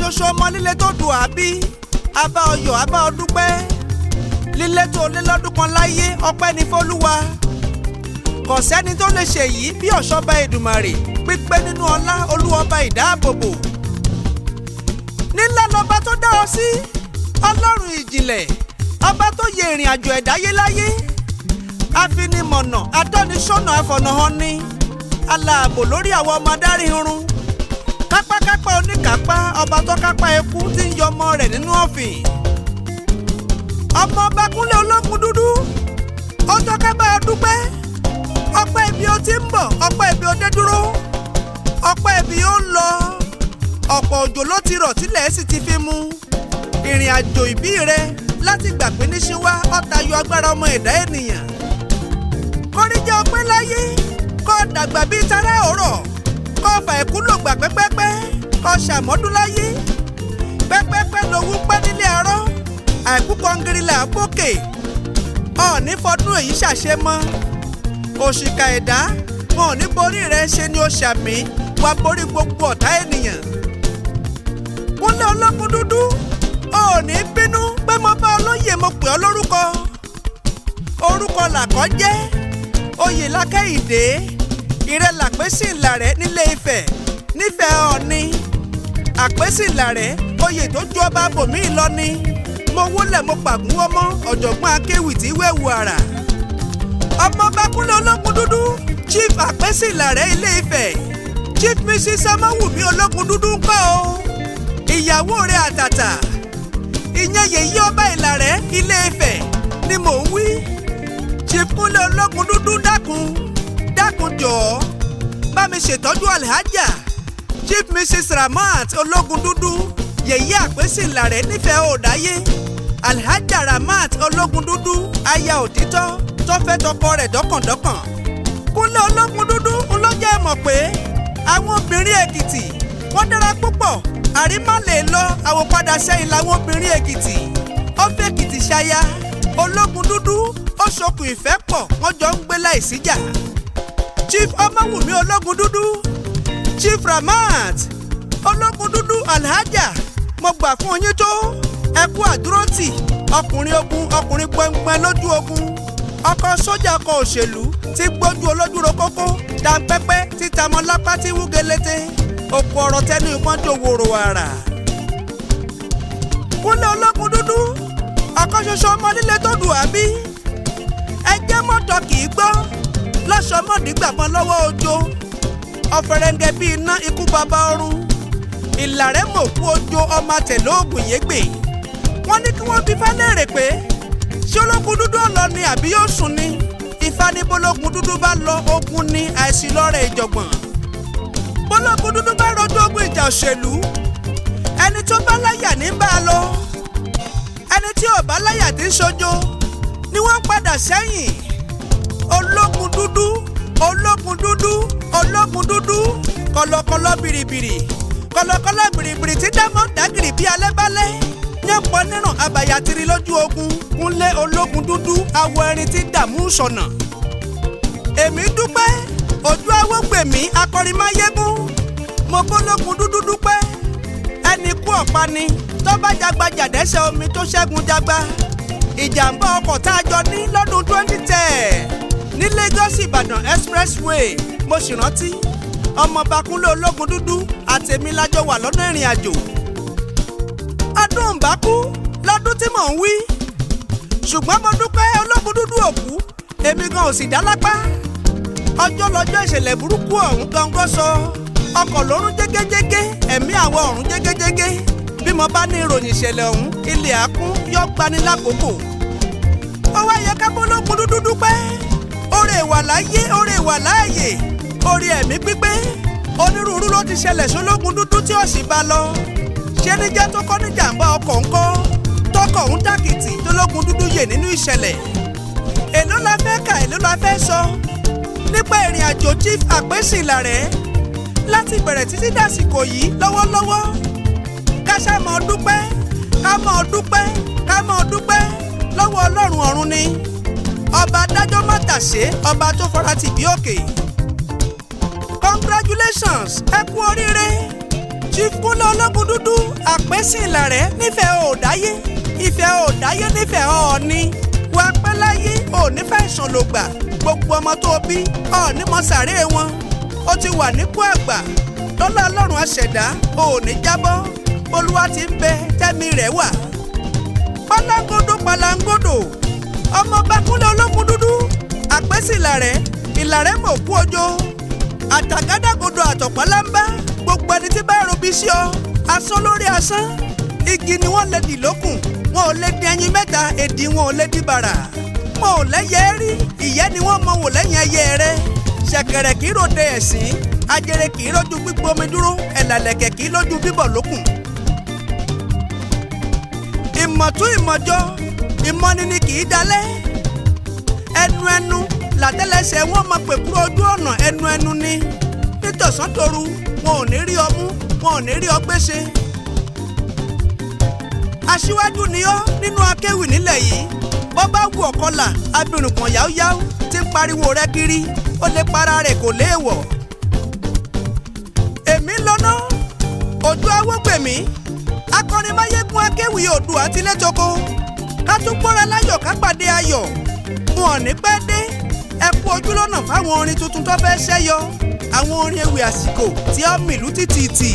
ṣoṣo ọmọ líle tó dùn àbí abá ọyọ̀ abá ọdúpẹ́ líle tó lé lọ́dún kan láyé ọpẹ́ ní f'Olúwa kò sẹ́ni tó lè ṣe yìí bí ọ̀ṣọ́ba Èdùmàrè pípé nínú ọlá Olúọba ìdáàbòbò nílá lọ́ba tó dá ọ sí Ọlọ́run ìjìnlẹ̀ ọba tó yẹ ìrìn àjò ẹ̀dá yé láyé afinimọ̀nà atọ́nisọ́nà afọ̀nàhàn ni aláàbò lórí àwọn ọmọ adarí irun kápákápá oníkápá ọba tó kápá eku tí ń yọ ọmọ rẹ̀ nínú ọ̀fìn ọmọ ọba Kunle Ologundudu ó tọ́ka bá a dúpẹ́ ọpẹ́ ibi ó ti ń bọ̀ ọpẹ́ ibi ó dé dúró ọpẹ́ ibi ó ń lọ ọ̀pọ̀ òjò ló ti rọ̀ tílẹ̀ sì ti fi mu ìrìn àjò ìbí rẹ láti gbà pé ní ṣíwá ọ̀tá yọ agbára ọmọ ẹ̀dá ènìyàn kọrí jẹ́ ọpẹ́ láyé kọ́ dàgbà bíi tara òrọ̀ kọ́ fà ẹ̀kú lògbà pẹ́pẹ́pẹ́ kọ́ ṣàmọ́dún láyé pẹ́pẹ́pẹ́ lówó pẹ́ nílé arọ́ àìkú kọ́ngírí là gbókè ọ̀ọ́ní fọdún èyí ṣàṣe mọ́ òṣìkà ẹ̀dá wọn ò ní borí rẹ ṣe ni ó ṣàmì wá borí gbogbo ọ̀tá ènìyàn Kunle Ologundudu ọ̀ọ́ní bínú pé mo bá olóyè mo pè ọ́ lórúkọ orúkọ làkọ́ jẹ́ oyè lákẹ́yìndé ìrẹ́ l'Apesin Ilare nílé Ifẹ̀ nífẹ̀ẹ́ Ọọ̀ni Apesin Ilare oyè tó ju ọba bòmí lọ ni mo wólẹ̀ mo pàgúnwọ́ mọ́ ọ̀jọ̀gbọ́n akéwì tí wẹ̀wù àrà ọmọọba Kunle Ologundudu Chief Apesin Ilare Ilé Ifẹ̀ Chief Mrs. Ọmọwùmí Ologundudu ń kọ́ o ìyàwó rẹ̀ àtàtà ìyẹn yèyí ọba Ilare Ilé Ifẹ̀ ni mò ń wí Chief Kunle Ologundudu dákun jọ̀ọ́ bá mi ṣètọ́jú alhaja Chief Mrs. Ramat Ologundudu yèyí Apesin Ilare nífẹ̀ẹ́ òdáyé alhaja Ramat Ologundudu aya òtítọ́ tó fẹ́ tọkọ rẹ̀ dọ́kàndọ́kàn Kunle Ologundudu ló jẹ́ mọ̀ pé àwọn obìnrin Èkìtì wọ́n dára púpọ̀ àrímá lè lọ àwòpadà sẹ́yìn làwọn obìnrin Èkìtì ó fẹ́ Èkìtì ṣaya Ologundudu ó ṣokùn ìfẹ́ pọ̀ wọ́n jọ ń gbé láìsíjà Chief Ọmọwùmí Ologundudu Chief Ramat Ologundudu alhaja mo gbà fún yín tó ẹ kú àdúrótì ọkùnrin ogun ọkùnrin gbọngbọn lójú ogun ọkọ sójà ọkọ òṣèlú tí gbójú olójúro kókó dàpẹ́pẹ́ títa mọ́ lápá tí wú gelete òkú ọ̀rọ̀ tẹnu ìpọ́n tó wòrò àrà Kunle Ologundudu ọkọ ṣoṣo ọmọ líle tó dùn àbí ẹjẹ́ mọ́tò kì í gbọ́ lọ́sọ̀mọ́dì gbàgbọ́n lọ́wọ́ ojo ọ̀fẹ̀rẹ̀ǹgẹ̀ bíi iná ikú bàbá ọ̀run Ilare mọ̀kú ojo ọmọ tẹ̀lé ògùn yégbè wọ́n ní kí wọ́n bí Fálérè pé ṣé Ologundudu lọ ni àbí yóò sùn ni Ifá ní b'Ologundudu bá lọ ogun ní àìsí lọ́rẹ̀ ìjọ̀gbọ̀n b'Ologundudu bá rọjò ogun ìjà òṣèlú ẹni tó bá láyà ní bá a lọ ẹni tí ò bá láyà tí ń ṣojo ni wọ́n padà sẹ́yìn Ologundudu kọlọkọlọ bìrìbìrì tí dámọ̀ dágìrì bí alẹ́ balẹ̀ yánpọ̀ níràn abayatiri lójú ogun Kunle Ologundudu awọ ẹrin tí dààmú sọ̀nà èmi dúpẹ́ ojú awógbèmí akọrinmáyégún mo b'Ologundudu dúpẹ́ ẹni kú ọ̀pá ni tó bá jagbajà dẹ́sẹ̀ omi tó ṣẹ́gun jagba ìjàmbá ọkọ̀ tá a jọ ní lọ́dún 2010 ní Lagos Ìbàdàn expressway mo sì rántí ọmọọba Kunle Ologundudu àtèmi lájọ wà lọ́nà ìrìn àjò ọdún ìbákú lọ́dún tí mò ń wí ṣùgbọ́n mo dúpẹ́ Ologundudu òkú èmi gan ò sì dá lápá ọjọ́ lọ́jọ́ ìṣẹ̀lẹ̀ burúkú ọ̀hún gangan sọ ọkọ̀ lórún jégéjégé ẹ̀mí àwọn ọ̀run jégéjégé bí mo bá ní ìròyìn ìṣẹ̀lẹ̀ ọ̀hún ilé àkún yọ gbani lákòókò ó wá yẹ ká b'Ologundudu dúpẹ́ oore ìwà láyé oore ìwà láàyè orí ẹ̀mí pípé onírúurú ló ti ṣẹlẹ̀ s'Ologundudu tí ó sì bá lọ ṣé níjẹ́ tó kọ́ ní jàǹbá ọkọ̀ ńkọ́ tọkọ̀ ń dàkìtì t'Ologundudu yè nínú ìṣẹ̀lẹ̀ èló la fẹ́ kà èló la fẹ́ sọ nípa ìrìn àjò Chief Apesin Ilare láti bẹ̀rẹ̀ títí dàsìkò yìí lọ́wọ́lọ́wọ́ ká ṣá máa dúpẹ́ lọ́wọ́ Ọlọ́run ọ̀run ni ọba adájọ́ mọ́tàṣé ọba tó fara tì bí òkè. Congratulations ẹ kú oríire Chief Kunle Ologundudu Apesin Ilare nífẹ̀ẹ́ òdáyé ìfẹ́ òdáyé nífẹ̀ẹ́ ọ̀ọ́ni wà pẹ́ láyé ònífẹ́ ìṣànlògbà gbogbo ọmọ tó bí ọ̀ọ́ni mọ sàré wọn ó ti wà nípò àgbà lọ́lá ọlọ́run àṣẹ̀dá òní jábọ́ olúwa ti ń bẹ tẹ́mi rẹ̀ wà. palangodo ọmọọba Kunle Ologundudu Apesin Ilare mọ̀ kú ojo àtàgádágodo àtọ̀pálámbá gbogbo ẹni tí bá robi sí ọ asán lórí asán igi ni wọ́n lè dì lókùn wọn ò lè di ẹyin mẹ́ta èdè wọn ò lè di bàrà wọn ò lẹ́yẹ rí ìyẹ́ ni wọ́n mọ wò lẹ́yìn ẹyẹ rẹ ṣẹ̀kẹ̀rẹ̀ kì í ròde ẹ̀sìn ajere kì í lójú gbígbómi dúró ẹ̀làlẹ̀kẹ̀ kì í lójú bíbọ̀ lókùn. ìmọ̀tún ìmọ̀jọ ìmọ̀nini kì í dalẹ̀ ẹnu làtẹ́lẹsẹ̀ wọn mọ pẹ̀kúrò ojú ọ̀nà ẹnu ni nítòsán toru wọn ò ní rí ọmú wọn ò ní rí ọgbẹ́sẹ̀. aṣíwájú ni ọ́ nínú akéwì nílẹ̀ yìí bọ́ bá wù ọ̀kọ́là abirùnkàn yáúyáú tí ń pariwo rẹ kiri ó lè para rẹ̀ kò léèwọ̀. èmi lọ́nà ojú awógbèmí akọrin máyégún akéwì Oòduà àti létoko ká tún gbọ́ra láyọ̀ ká pàdé ayọ̀ wọn ò ní pẹ́ dé ẹ kú ojú lọ́nà fáwọn orin tuntun tó fẹ́ ṣẹ́yọ àwọn orin ewì àsìkò tí ó mìlú tìtìtì.